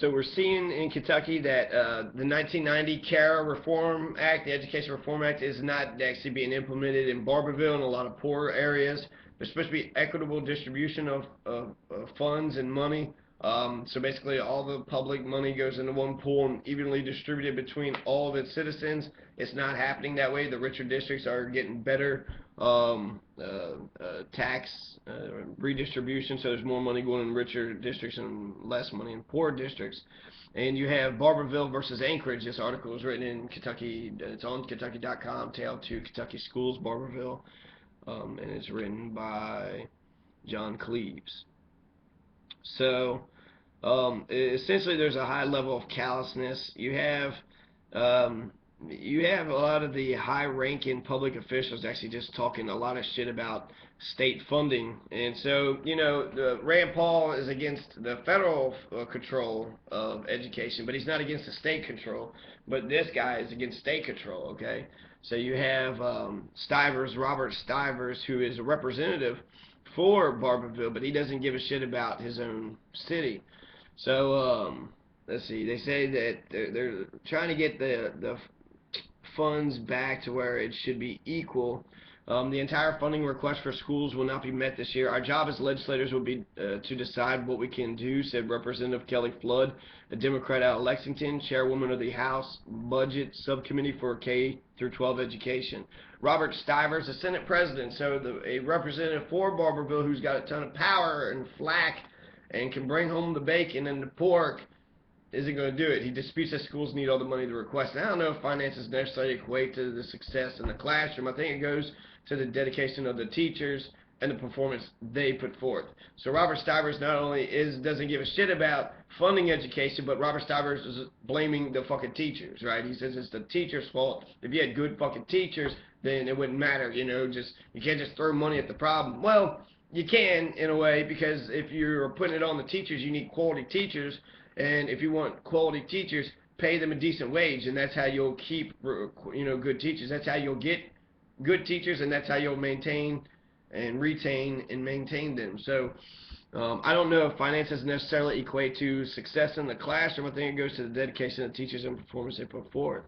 So we're seeing in Kentucky that the 1990 CARA Reform Act, the Education Reform Act, is not actually being implemented in Barberville and a lot of poor areas. There's supposed to be equitable distribution of funds and money. So basically, all the public money goes into one pool and evenly distributed between all of its citizens. It's not happening that way. The richer districts are getting better tax redistribution, so there's more money going in richer districts and less money in poor districts. And you have Barberville versus Anchorage. This article was written in Kentucky. It's on Kentucky.com. Tale to Kentucky Schools, Barberville, and it's written by John Cleves. So essentially, there's a high level of callousness. You have a lot of the high-ranking public officials actually just talking a lot of shit about state funding, and so Rand Paul is against the federal control of education, but he's not against the state control. But this guy is against state control. Okay, so you have Stivers, Robert Stivers, who is a representative for Barberville, but he doesn't give a shit about his own city. So let's see. They say that they're trying to get the funds back to where it should be equal. The entire funding request for schools will not be met this year. Our job as legislators will be to decide what we can do, said Representative Kelly Flood, a Democrat out of Lexington, chairwoman of the House Budget Subcommittee for K through 12 Education. Robert Stivers, the Senate President, so a representative for Barberville who's got a ton of power and flack and can bring home the bacon and the pork, isn't going to do it. He disputes that schools need all the money to request. And I don't know if finances necessarily equate to the success in the classroom. I think it goes to the dedication of the teachers and the performance they put forth. So Robert Stivers not only doesn't give a shit about funding education, but Robert Stivers is blaming the fucking teachers, right? He says it's the teachers' fault. If you had good fucking teachers, then it wouldn't matter, you can't just throw money at the problem. Well, you can in a way, because if you're putting it on the teachers, you need quality teachers. And if you want quality teachers, pay them a decent wage, and that's how you'll keep, good teachers. That's how you'll get good teachers, and that's how you'll maintain and retain and maintain them. So I don't know if finances necessarily equate to success in the classroom. I think it goes to the dedication of teachers and performance they put forth.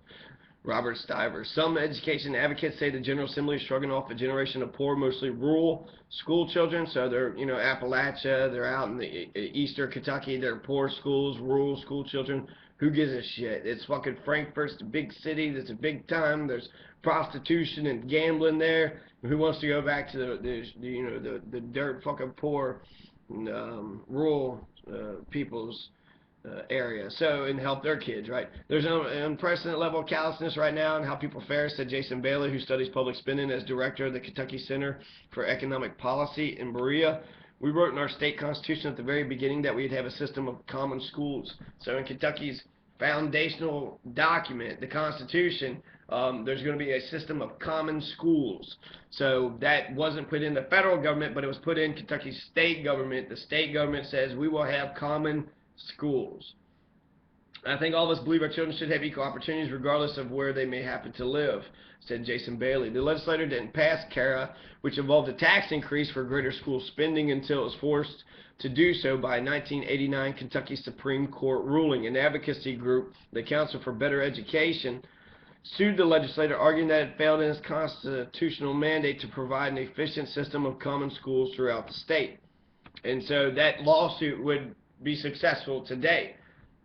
Robert Stivers. Some education advocates say the General Assembly is shrugging off a generation of poor, mostly rural school children. So they're, Appalachia, they're out in the eastern Kentucky, they're poor schools, rural school children. Who gives a shit? It's fucking Frankfurt's a big city, that's a big time, there's prostitution and gambling there. Who wants to go back to the dirt fucking poor rural people's area, and help their kids, right? There's an unprecedented level of callousness right now in how people fare, said Jason Bailey, who studies public spending as director of the Kentucky Center for Economic Policy in Berea. We wrote in our state constitution at the very beginning that we'd have a system of common schools. So in Kentucky's foundational document, the Constitution, there's going to be a system of common schools. So that wasn't put in the federal government, but it was put in Kentucky's state government. The state government says we will have common schools. I think all of us believe our children should have equal opportunities regardless of where they may happen to live, said Jason Bailey. The legislature didn't pass CARA, which involved a tax increase for greater school spending, until it was forced to do so by 1989 Kentucky Supreme Court ruling. An advocacy group, the Council for Better Education, sued the legislature, arguing that it failed in its constitutional mandate to provide an efficient system of common schools throughout the state. And so that lawsuit would be successful today.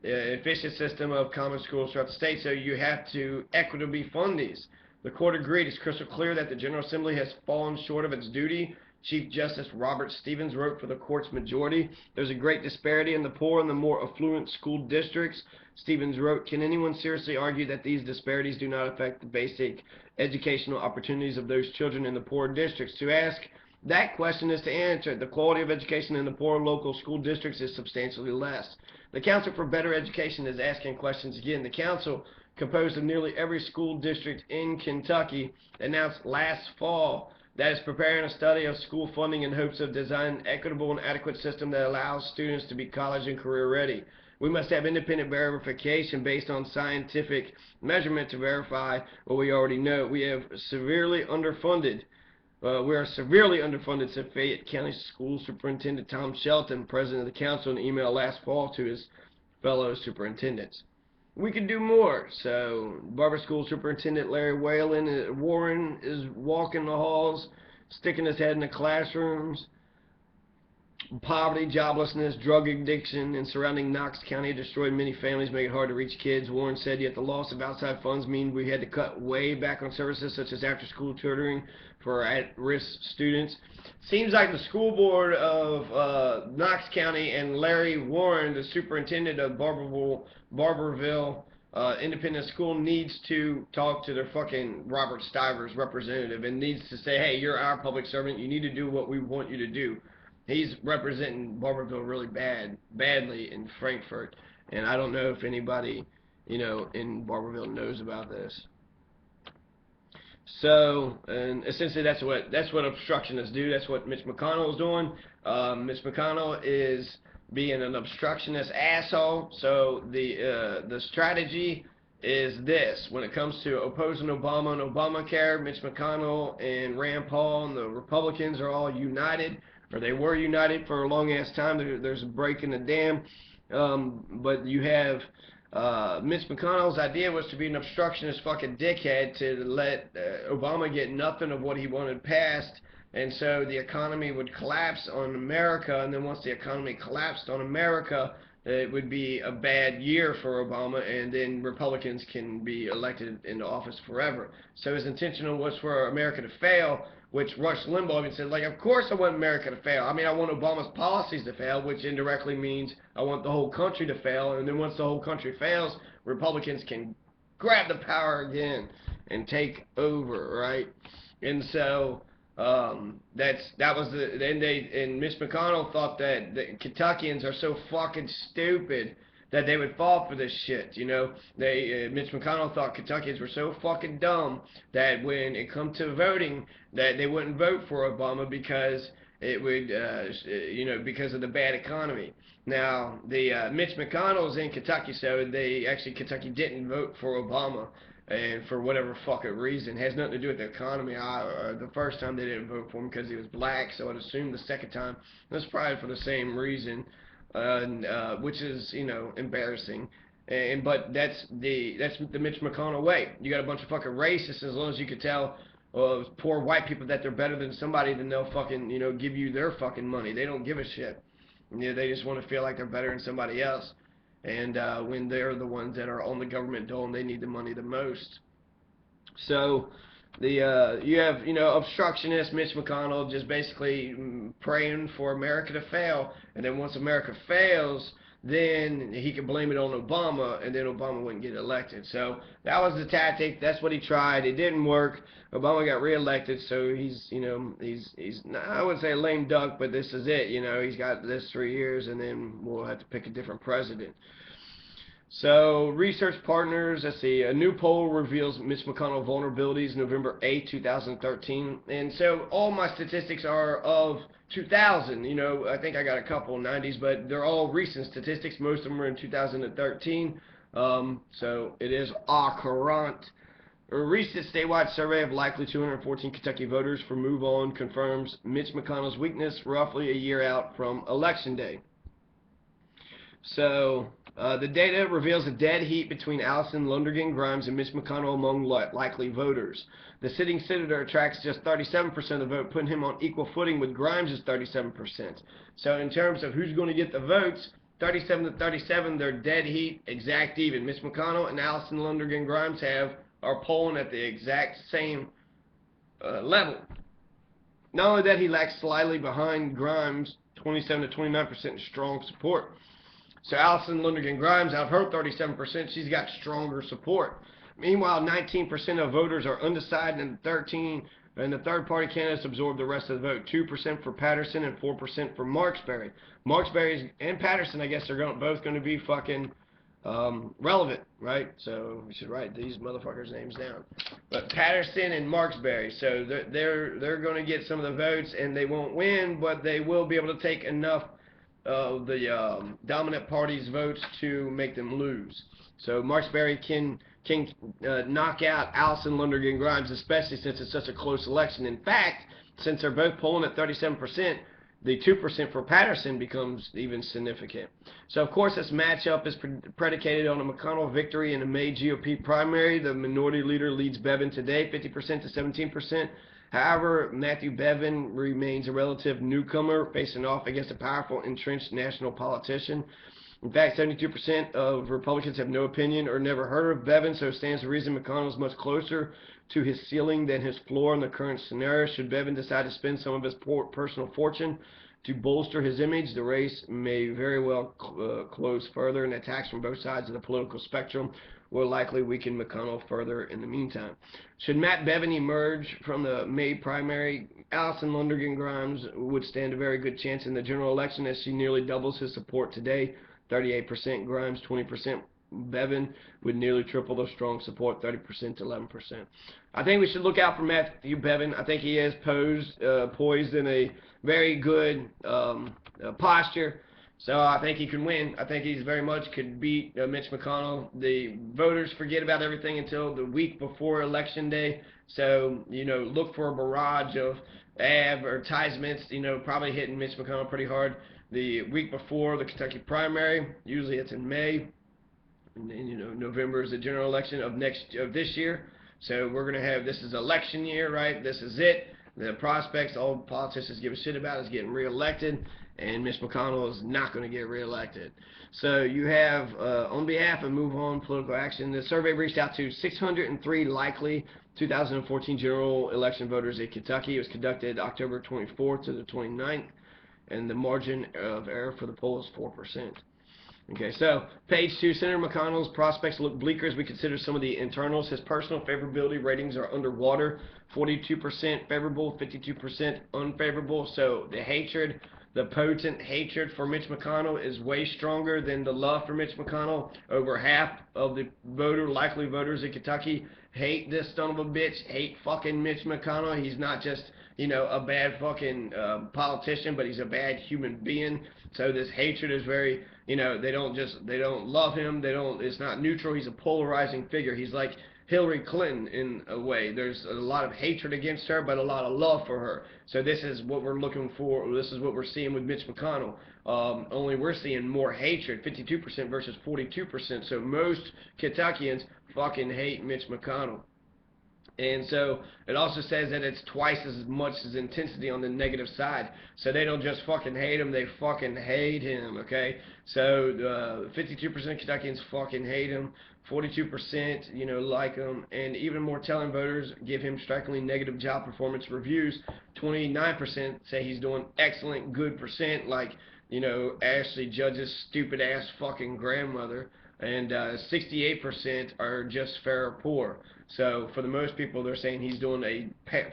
Efficient system of common schools throughout the state, so you have to equitably fund these. The court agreed. It's crystal clear that the General Assembly has fallen short of its duty. Chief Justice Robert Stevens wrote for the court's majority. There's a great disparity in the poor and the more affluent school districts. Stevens wrote, can anyone seriously argue that these disparities do not affect the basic educational opportunities of those children in the poor districts? To ask that question is to answer. The quality of education in the poor local school districts is substantially less. The Council for Better Education is asking questions again. The council, composed of nearly every school district in Kentucky, announced last fall that it's preparing a study of school funding in hopes of designing an equitable and adequate system that allows students to be college and career ready. We must have independent verification based on scientific measurement to verify what we already know. We are severely underfunded, said Fayette County School Superintendent Tom Shelton, president of the council, in an email last fall to his fellow superintendents. We could do more. So, Barber School Superintendent Larry Warren is walking the halls, sticking his head in the classrooms. Poverty, joblessness, drug addiction in surrounding Knox County destroyed many families, making it hard to reach kids. Warren said, yet the loss of outside funds mean we had to cut way back on services such as after-school tutoring for at-risk students. Seems like the school board of Knox County and Larry Warren, the superintendent of Barberville Independent School, needs to talk to their fucking Robert Stivers representative and needs to say, hey, you're our public servant. You need to do what we want you to do. He's representing Barberville really badly in Frankfort, and I don't know if anybody, in Barberville knows about this. So, and essentially that's what obstructionists do. That's what Mitch McConnell is doing. Mitch McConnell is being an obstructionist asshole. So the strategy is this: when it comes to opposing Obama and Obamacare, Mitch McConnell and Rand Paul and the Republicans are all united. Or they were united for a long ass time. There's a break in the dam. But you have Mitch McConnell's idea was to be an obstructionist fucking dickhead to let Obama get nothing of what he wanted passed, and so the economy would collapse on America, and then once the economy collapsed on America, it would be a bad year for Obama, and then Republicans can be elected into office forever. So his intention was for America to fail, which Rush Limbaugh even said, like, of course I want America to fail. I mean, I want Obama's policies to fail, which indirectly means I want the whole country to fail, and then once the whole country fails, Republicans can grab the power again and take over, right? And so that was the, and Mitch McConnell thought that the Kentuckians are so fucking stupid that they would fall for this shit, Mitch McConnell thought Kentuckians were so fucking dumb that when it come to voting, that they wouldn't vote for Obama because it would, because of the bad economy. Now, the Mitch McConnell's in Kentucky, so Kentucky didn't vote for Obama, and for whatever fucking reason. It has nothing to do with the economy. The first time they didn't vote for him because he was black, so I'd assume the second time that's probably for the same reason. Which is, embarrassing. But that's the Mitch McConnell way. You got a bunch of fucking racists, as long as you could tell poor white people that they're better than somebody, then they'll fucking, give you their fucking money. They don't give a shit. They just want to feel like they're better than somebody else. And when they're the ones that are on the government dole and they need the money the most. So you have, obstructionist Mitch McConnell just basically praying for America to fail, and then once America fails, then he can blame it on Obama, and then Obama wouldn't get elected. So that was the tactic. That's what he tried. It didn't work. Obama got reelected, so he's I wouldn't say a lame duck, but this is it. He's got this 3 years, and then we'll have to pick a different president. So, research partners, let's see, a new poll reveals Mitch McConnell vulnerabilities November 8, 2013. And so, all my statistics are of 2000. I think I got a couple 90s, but they're all recent statistics. Most of them are in 2013. So, it is current. A recent statewide survey of likely 214 Kentucky voters for Move On confirms Mitch McConnell's weakness roughly a year out from Election Day. So, the data reveals a dead heat between Allison Lundergan Grimes and Mitch McConnell among likely voters. The sitting senator attracts just 37% of the vote, putting him on equal footing with Grimes' 37%. So in terms of who's going to get the votes, 37 to 37, they're dead heat, exact even. Mitch McConnell and Allison Lundergan Grimes are polling at the exact same level. Not only that, he lacks slightly behind Grimes, 27 to 29% in strong support. So Allison Lundergan Grimes, out of her 37%, she's got stronger support. Meanwhile, 19% of voters are undecided, and the third-party candidates absorb the rest of the vote. 2% for Patterson and 4% for Marksberry. Marksberry and Patterson, I guess, are both going to be fucking relevant, right? So we should write these motherfuckers' names down. But Patterson and Marksberry, so they're going to get some of the votes, and they won't win, but they will be able to take enough of the dominant party's votes to make them lose. So Marksberry can knock out Allison Lundergan Grimes, especially since it's such a close election. In fact, since they're both polling at 37%, the 2% for Patterson becomes even significant. So, of course, this matchup is predicated on a McConnell victory in a May GOP primary. The minority leader leads Bevin today, 50% to 17%. However, Matthew Bevin remains a relative newcomer facing off against a powerful, entrenched national politician. In fact, 72% of Republicans have no opinion or never heard of Bevin, so it stands to reason McConnell is much closer to his ceiling than his floor in the current scenario. Should Bevin decide to spend some of his personal fortune to bolster his image, the race may very well close further, and attacks from both sides of the political spectrum will likely weaken McConnell further in the meantime. Should Matt Bevin emerge from the May primary, Allison Lundergan Grimes would stand a very good chance in the general election, as she nearly doubles his support today. 38% Grimes, 20% Bevin, would nearly triple the strong support, 30% to 11%. I think we should look out for Matthew Bevin. I think he is poised in a very good posture. So I think he can win. I think he's very much could beat Mitch McConnell. The voters forget about everything until the week before Election Day. So, look for a barrage of advertisements, probably hitting Mitch McConnell pretty hard the week before the Kentucky primary. Usually it's in May. And November is the general election of this year. So we're going to have, this is election year, right? This is it. The prospects all politicians give a shit about is getting reelected, and Mitch McConnell is not going to get reelected. So you have, on behalf of Move On Political Action, the survey reached out to 603 likely 2014 general election voters in Kentucky. It was conducted October 24th to the 29th, and the margin of error for the poll is 4%. Okay, so page 2, Senator McConnell's prospects look bleaker as we consider some of the internals. His personal favorability ratings are underwater, 42% favorable, 52% unfavorable. So the hatred, the potent hatred for Mitch McConnell is way stronger than the love for Mitch McConnell. Over half of the likely voters in Kentucky hate this son of a bitch, hate fucking Mitch McConnell. He's not just, a bad fucking politician, but he's a bad human being. So this hatred is very, they don't love him. It's not neutral. He's a polarizing figure. He's like Hillary Clinton in a way. There's a lot of hatred against her, but a lot of love for her. So this is what we're looking for. This is what we're seeing with Mitch McConnell. Only we're seeing more hatred, 52% versus 42%. So most Kentuckians fucking hate Mitch McConnell. And so it also says that it's twice as much as intensity on the negative side. So they don't just fucking hate him, they fucking hate him, okay? So 52% of Kentuckians fucking hate him, 42% like him, and even more telling, voters give him strikingly negative job performance reviews. 29% say he's doing excellent, good percent, like Ashley Judge's stupid ass fucking grandmother. And 68% are just fair or poor. So for the most people, they're saying he's doing a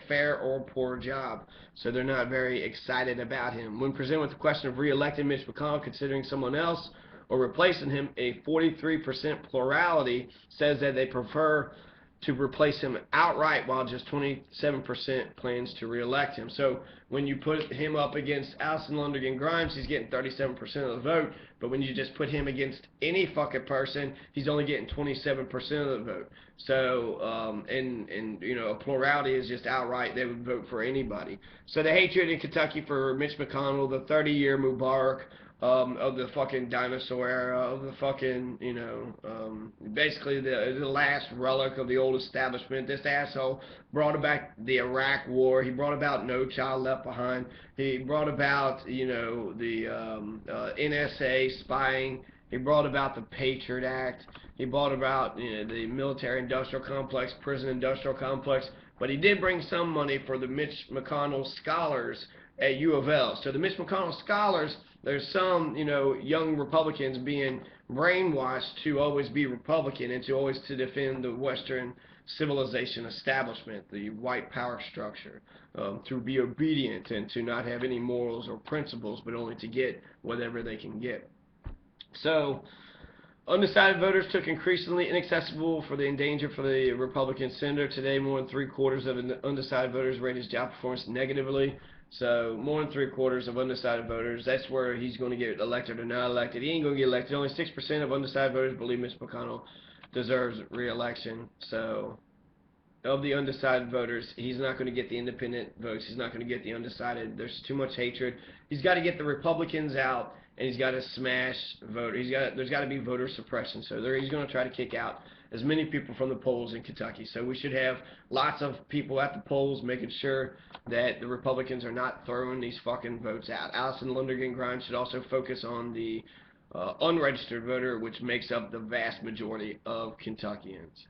fair or poor job. So they're not very excited about him. When presented with the question of re-electing Mitch McConnell, considering someone else or replacing him, a 43% plurality says that they prefer to replace him outright, while just 27% plans to re-elect him. So when you put him up against Allison Lundergan Grimes, he's getting 37% of the vote. But when you just put him against any fucking person, he's only getting 27% of the vote. So, a plurality is just outright, they would vote for anybody. So the hatred in Kentucky for Mitch McConnell, the 30-year Mubarak, of the fucking dinosaur era, of the fucking, basically the last relic of the old establishment. This asshole brought about the Iraq War. He brought about No Child Left Behind. He brought about, the NSA spying. He brought about the Patriot Act. He brought about, the military-industrial complex, prison-industrial complex. But he did bring some money for the Mitch McConnell scholars at U of L. So the Mitch McConnell scholars, there's some, young Republicans being brainwashed to always be Republican and to always to defend the Western civilization establishment, the white power structure, to be obedient and to not have any morals or principles, but only to get whatever they can get. So undecided voters took increasingly inaccessible for the endangered for the Republican senator. Today, more than 3/4 of undecided voters rate his job performance negatively. So more than 3/4 of undecided voters, that's where he's going to get elected or not elected. He ain't going to get elected. Only 6% of undecided voters believe Mitch McConnell deserves re-election. So of the undecided voters. He's not going to get the independent votes. He's not going to get the undecided. There's too much hatred. He's got to get the Republicans out, and he's got to smash voter. There's got to be voter suppression. So he's going to try to kick out as many people from the polls in Kentucky. So we should have lots of people at the polls making sure that the Republicans are not throwing these fucking votes out. Allison Lundergan Grimes should also focus on the unregistered voter, which makes up the vast majority of Kentuckians.